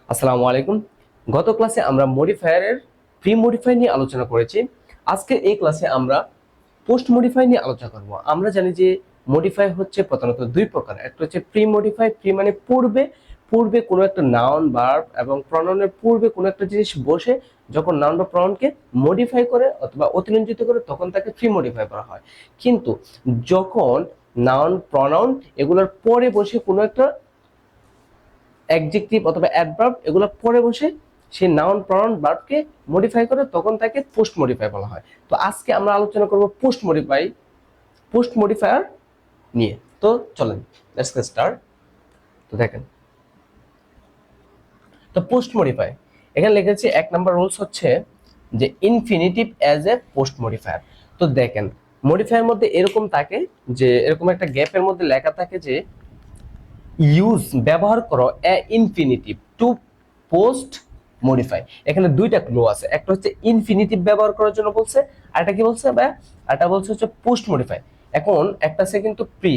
আসসালামু আলাইকুম। গত ক্লাসে আমরা মডিফায়ারের প্রি মডিফাই নিয়ে আলোচনা করেছি। আজকে এই ক্লাসে আমরা পোস্ট মডিফাই নিয়ে আলোচনা করব। আমরা জানি যে মডিফাই হচ্ছে প্রধানত দুই প্রকার। একটা হচ্ছে প্রি মডিফাই, প্রি মানে পূর্বে, পূর্বে কোনো একটা নাউন ভার্ব এবং প্রনাউনের পূর্বে কোনো একটা জিনিস বসে যখন নাউন বা প্রনাউনকে মডিফাই করে অথবা অতিরঞ্জিত করে তখন তাকে প্রি মডিফাই করা হয়। কিন্তু যখন নাউন প্রনাউন এগুলোর পরে বসে কোনো একটা অ্যাডজেক্টিভ অথবা অ্যাডভার্ব এগুলো পরে বসে সেই নাউন প্রনাউন ভার্বকে মডিফাই করে তখন তাকে পোস্ট মডিফাই বলা হয়। তো আজকে আমরা আলোচনা করব পোস্ট মডিফায়ার নিয়ে। তো চলেন লেটস গেট স্টার্ট। তো দেখেন, তো পোস্ট মডিফাই এখানে লিখেছি এক নাম্বার রুলস হচ্ছে যে infinitive as a post modifier. তো দেখেন, মডিফায়ার মধ্যে এরকম থাকে যে এরকম একটা গ্যাপের মধ্যে লেখা থাকে যে ইউজ ব্যবহার করো এ ইনফিনিটিভ টু পোস্ট মডিফাই। এখানে দুইটা ক্লু আছে, একটা হচ্ছে ইনফিনিটিভ ব্যবহার করার জন্য বলছে, আর এটা কি বলছে বা এটা বলছে হচ্ছে পোস্ট মডিফাই। এখন একটা আছে কিন্তু প্রি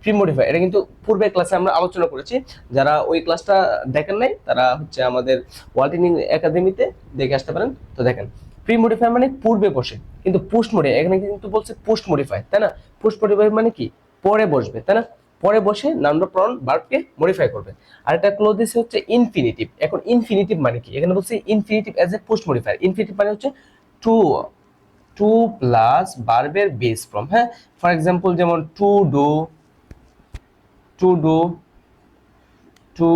প্রি মডিফাই, এটা কিন্তু পূর্বের ক্লাসে আমরা আলোচনা করেছি। যারা ওই ক্লাসটা দেখেন নাই তারা হচ্ছে আমাদের ওয়ালটিনিং একাডেমিতে দেখে আসতে পারেন। তো দেখেন, প্রি মডিফাই মানে পূর্বে বসে, কিন্তু পোস্ট মডিফাই এখানে কিন্তু বলছে পোস্ট মডিফাই, তাই না? পোস্ট মডিফাই মানে কি পরে বসবে, তাই না? পরে বসে নাউন বা প্রনাউন ভার্বকে মডিফাই করবে। আর একটা ক্লোজ দিছে হচ্ছে ইনফিনিটিভ। এখন ইনফিনিটিভ মানে কি? এখানে বলছে infinitive as a post modifier. Infinitive মানে হচ্ছে টু টু প্লাস ভার্বের বেস ফর্ম। হ্যাঁ, ফর এক্সাম্পল যেমন টু ডু, টু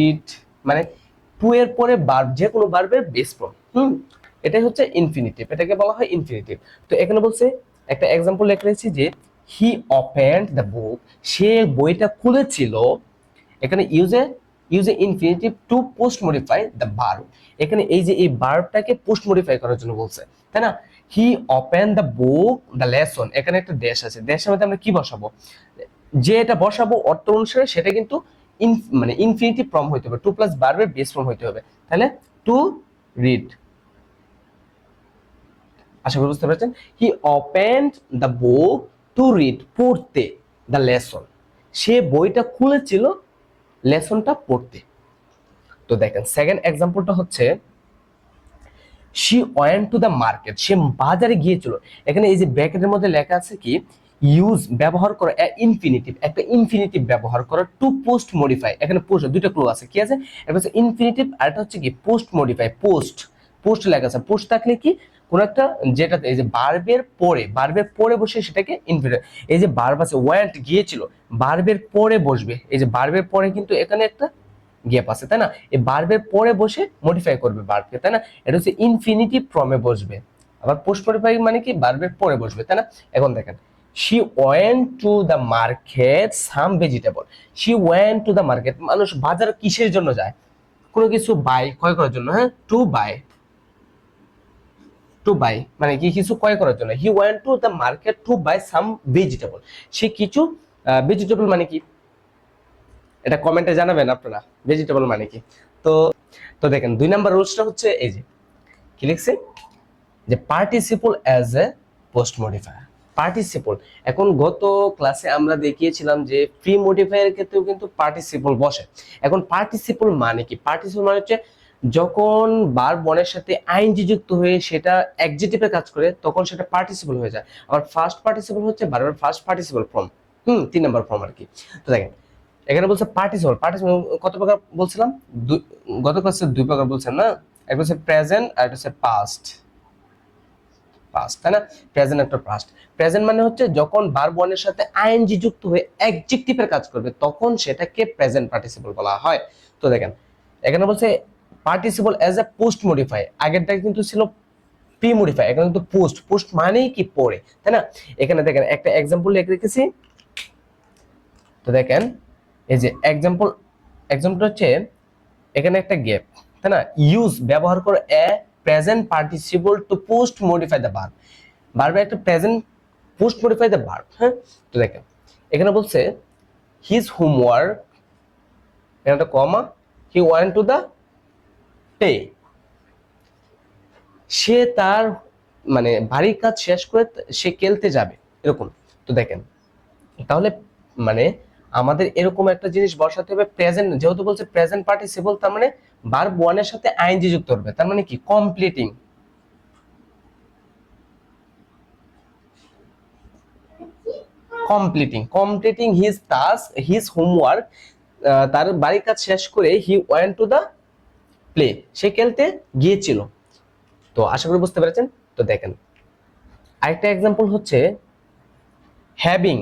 ইট, মানে টু এর পরে ভার্ব, যে কোনো ভার্বের বেস ফর্ম। এটাই হচ্ছে ইনফিনিটিভ, এটাকে বলা হয় ইনফিনিটিভ। তো এখানে বলছে একটা এক্সাম্পল লিখে রেখেছি যে হি ওপেন্ড দ্য বুক, সে বইটা খুলেছিল। এখানে uses infinitive to post modify the verb. এখানে এই যে এই ভার্বটাকে পোস্ট মডিফাই করার জন্য বলছে, তাই না? হি open the book the lesson, এখানে একটা ড্যাশ আছে, ড্যাশের মধ্যে আমরা কি বসাবো? যে এটা বসাবো অর্থ অনুসারে সেটা কিন্তু মানে ইনফিনিটিভ ফর্ম হইতে হবে, টু প্লাস ভার্বের বেস ফর্ম হইতে হবে। তাহলে টু রিড, আশা করি বুঝতে পারছেন। He opened the book to read, পড়তে, দ্য লেসন, সে বইটা খুলেছিল লেসনটা পড়তে। তো দেখেন সেকেন্ড এক্সাম্পলটা হচ্ছে she went to the market, সে বাজারে গিয়েছিল। এখানে এই যে ব্র্যাকেটের মধ্যে লেখা আছে কি ইউজ ব্যবহার করো ইনফিনিটিভ, একটা ইনফিনিটিভ ব্যবহার করো টু পোস্ট মডিফাই। এখানে পোস্ট দুইটা ক্লু আছে, কি আছে? একটা হচ্ছে ইনফিনিটিভ আর একটা হচ্ছে কি পোস্ট মডিফাই। পোস্ট পোস্ট লেখা আছে, পোস্ট থাকলে কি কোন একটা যেটা এই যে ভার্বের পরে বসে সেটাকে ইনফিনিটিভ। এই যে ভার্ব আছে ওয়েন্ট গিয়েছিল, ভার্বের পরে বসবে, এই যে ভার্বের পরে কিন্তু এখানে একটা গ্যাপ আছে, তাই না? এই ভার্বের পরে বসে মডিফাই করবে ভার্বকে, তাই না? এটা হচ্ছে ইনফিনিটিভ ফর্মে বসবে। আবার পোস্ট মডিফাই মানে কি ভার্বের পরে বসবে, তাই না? এখন দেখেন, she went to the market some vegetable. She went to the market, মানুষ বাজার কিসের জন্য যায়? কোনো কিছু বাই, ক্রয় করার জন্য। হ্যাঁ, টু বাই মানে কি কিছু ক্রয় করার জন্য। He went to the market to buy some vegetable, সে কিছু ভেজিটেবল মানে কি এটা কমেন্টে জানাবেন আপনারা, ভেজিটেবল মানে কি। তো তো দেখেন দুই নাম্বার রুলসটা হচ্ছে এই যে কি লিখছে যে participle as a post modifier. Participle, এখন গত ক্লাসে আমরা দেখিয়েছিলাম যে প্রি মডিফায়ারের ক্ষেত্রেও কিন্তু পার্টিসিপল বসে। এখন পার্টিসিপল মানে কি? পার্টিসিপল মানে হচ্ছে যখন ভার্ব ওয়ানের সাথে আইএনজি যুক্ত হয়ে সেটা অ্যাডজেক্টিভে কাজ করে তখন সেটা পার্টিসিপল হয়ে যায়। আবার ফার্স্ট পার্টিসিপল হচ্ছে ভার্বের ফার্স্ট পার্টিসিপল ফর্ম, তিন নাম্বার ফর্ম আর কি। তো দেখেন এখানে বলছে পার্টিসিপল। পার্টিসিপল কত প্রকার বলছিলাম? গত ক্লাসে দুই প্রকার বলছেন না, একটা হচ্ছে প্রেজেন্ট আর একটা হচ্ছে পাস্ট। তাই না? প্রেজেন্ট একটা পাস্ট। প্রেজেন্ট মানে হচ্ছে যখন ভার্ব ওয়ানের সাথে আইএনজি যুক্ত হয়ে অ্যাডজেক্টিভের কাজ করবে তখন সেটাকে প্রেজেন্ট পার্টিসিপল বলা হয়। তো দেখেন এখানে বলছে participle as a post modify, আগেরটা কিন্তু ছিল প্রি মডিফাই, এখানে কিন্তু পোস্ট। পোস্ট মানেই কি পরে, তাই না? এখানে দেখেন একটা এক্সাম্পল লিখে রেখেছি। তো দেখেন এই যে এক্সাম্পল হচ্ছে এখানে একটা গ্যাপ, তাই না? ইউজ ব্যবহার করে a present participle to post modify the verb. ভার্বে একটা present post modify the verb. হ্যাঁ, তো দেখেন এখানে বলছে হিজ হোমওয়ার্ক, এখানে একটা comma, he went to the play, সে তার মানে বাড়ির কাজ শেষ করে সে খেলতে যাবে, এরকম। তো দেখেন তাহলে মানে আমাদের এরকম একটা জিনিস বসাতে হবে, প্রেজেন্ট যেহেতু বলছে প্রেজেন্ট পার্টিসিপল, তার মানে ভার্ব ওয়ান এর সাথে আইএনজি যুক্ত হবে, তার মানে কি completing, completing his task, his homework, তার বাড়ির কাজ শেষ করে he went to the play, সে খেলতে গিয়েছিল। তো আশা করি বুঝতে পেরেছেন। তো দেখেন আরেকটা এক্সাম্পল হচ্ছে having,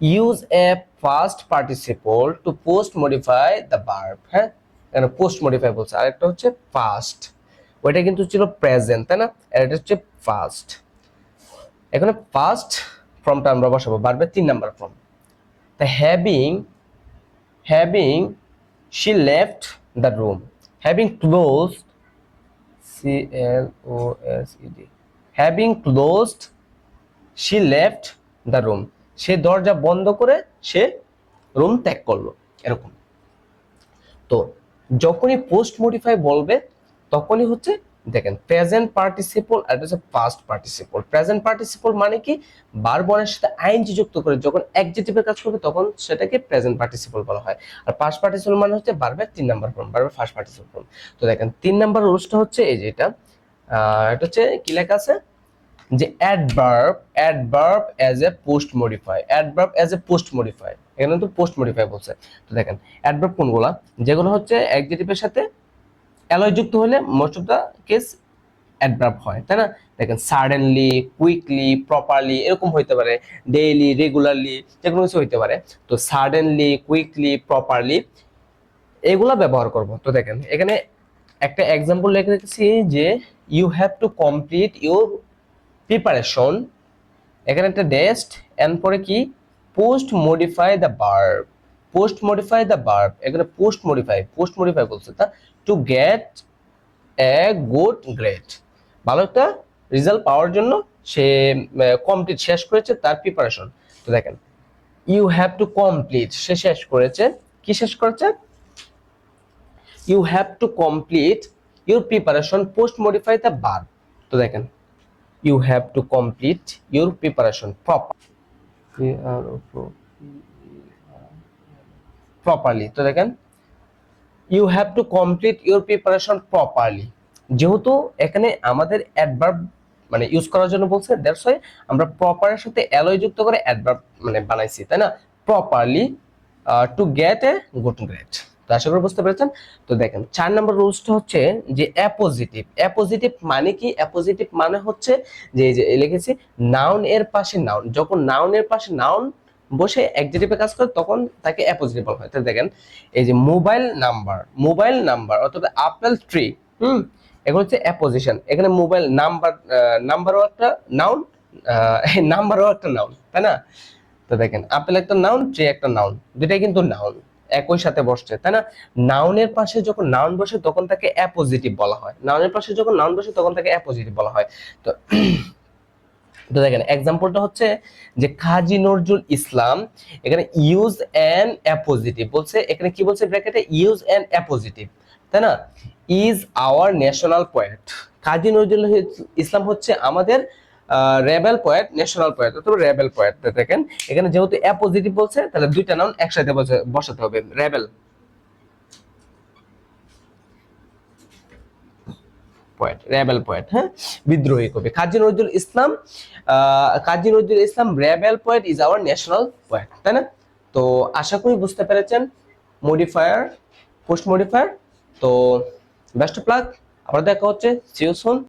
use a first participle to post modify the verb. হ্যাঁ, এখানে পোস্ট মডিফাই বলছে, আরেকটা হচ্ছে ফার্স্ট, ওইটা কিন্তু ছিল প্রেজেন্ট, তাই না, আর এটা হচ্ছে ফার্স্ট। এখানে ফার্স্ট ফর্মটা আমরা বসাবো ভার্বের 3 নাম্বার ফর্ম। তা having she left the room, having closed, closed, having closed she left the room, সে দরজা বন্ধ করে সে রুম ত্যাগ করলো, এরকম। তো যখনই পোস্ট মডিফাই বলবে তখনই হচ্ছে দেখেন প্রেজেন্ট পার্টিসিপল আর হচ্ছে পাস্ট পার্টিসিপল। প্রেজেন্ট পার্টিসিপল মানে কি ভার্ব ওয়ানের সাথে আইএনজি যুক্ত করে যখন অ্যাডজেক্টিভের কাজ করবে তখন সেটাকে প্রেজেন্ট পার্টিসিপল বলা হয়। আর পাস্ট পার্টিসিপল মানে হচ্ছে ভার্বের 3 নাম্বার ফর্ম, ভার্বের ফার্স্ট পার্টিসিপল ফর্ম। তো দেখেন 3 নাম্বার রুলসটা হচ্ছে এই যে এটা হচ্ছে কি লেখা আছে যে adverb as a post modify, adverb as a post modify, এখানে তো পোস্ট মডিফাই বলছে। তো দেখেন অ্যাডভার্ব কোনগুলা, যেগুলো হচ্ছে অ্যাডজেক্টিভের সাথে অ্যালয় যুক্ত হলে most of the case adverb হয়, তাই না। দেখেন সাডেনলি, কুইকলি, প্রপারলি এরকম হইতে পারে, ডেইলি, রেগুলারলি, যে কোনো কিছু হইতে পারে। তো সাডেনলি, কুইকলি, প্রপারলি এগুলা ব্যবহার করব। তো দেখেন এখানে একটা এক্সাম্পল লিখে রেখেছি যে you have to complete your preparation, এখানে একটা ডেস্ট এন্ড পরে কি post modify the verb, post modify the verb, এখানে পোস্ট মডিফাই বলছে তা to get a good grade, ভালো একটা রেজাল্ট পাওয়ার জন্য সে কমপ্লিট শেষ করেছে তার প্রিপারেশন। তো দেখেন ইউ হ্যাভ টু কমপ্লিট, সে শেষ করেছে, কি শেষ করেছে, you have to complete your preparation post modify the verb. তো দেখেন you have to complete your preparation properly. তো দেখেন you have to complete your preparation properly, যেহেতু এখানে আমাদের অ্যাডভার্ব মানে ইউজ করার জন্য বলছে, দ্যাটস ওয়াই আমরা প্রপারের সাথে অ্যালয় যুক্ত করে অ্যাডভার্ব মানে বানাইছি, তাই না, properly two get a good grade. তো আশা করি বুঝতে পেরেছেন। তো দেখেন 4 নম্বর রুলসটা হচ্ছে যে অ্যাপোজিটিভ। অ্যাপোজিটিভ মানে কি, অ্যাপোজিটিভ মানে হচ্ছে যে এই যে লিখেছি নাউন এর পাশে নাউন, যখন নাউন এর পাশে নাউন বসে অ্যাডজেক্টিভে কাজ করে তখন তাকে অ্যাপোজিটিভ বলা হয়। তো দেখেন এই যে মোবাইল নাম্বার অথবা আপেল ট্রি, এগুলো হচ্ছে অ্যাপোজিশন। এখানে মোবাইল নাম্বারও একটা নাউন, নাম্বারও একটা নাউন, তাই না। তো দেখেন আপেল একটা নাউন, ট্রি একটা নাউন, দুটাই কিন্তু নাউন একই সাথে বসছে, তাই না। নাউনের পাশে যখন নাউন বসে তখন তাকে অ্যাপোজিটিভ বলা হয়, নাউনের পাশে যখন নাউন বসে তখন তাকে অ্যাপোজিটিভ বলা হয়। তো তো দেখেন এক্সাম্পলটা হচ্ছে যে কাজী নজরুল ইসলাম, এখানে ইউজ অ্যান অ্যাপোজিটিভ বলছে, এখানে কি বলছে ব্র্যাকেটে ইউজ অ্যান অ্যাপোজিটিভ, তাই না। ইজ আওয়ার ন্যাশনাল পোয়েট, কাজী নজরুল ইসলাম হচ্ছে আমাদের রেবেল পোয়েট, ন্যাশনাল পোয়েট অথবা রেবেল পোয়েট। দেখেন এখানে যেহেতু অ্যাপোজিটিভ বলছে তাহলে দুইটা নাউন একসাথে বসাতে হবে, রেবেল পোয়েট, রেবেল পোয়েট, হ্যাঁ, বিদ্রোহী কবি Kazi Nazrul Islam. Kazi Nazrul Islam rebel poet is our national poet, তাই না। তো আশা করি বুঝতে পেরেছেন মডিফায়ার, পোস্ট মডিফায়ার। তো বেস্ট অফ লাক, আবার দেখা হচ্ছে, সি ইউ সুন।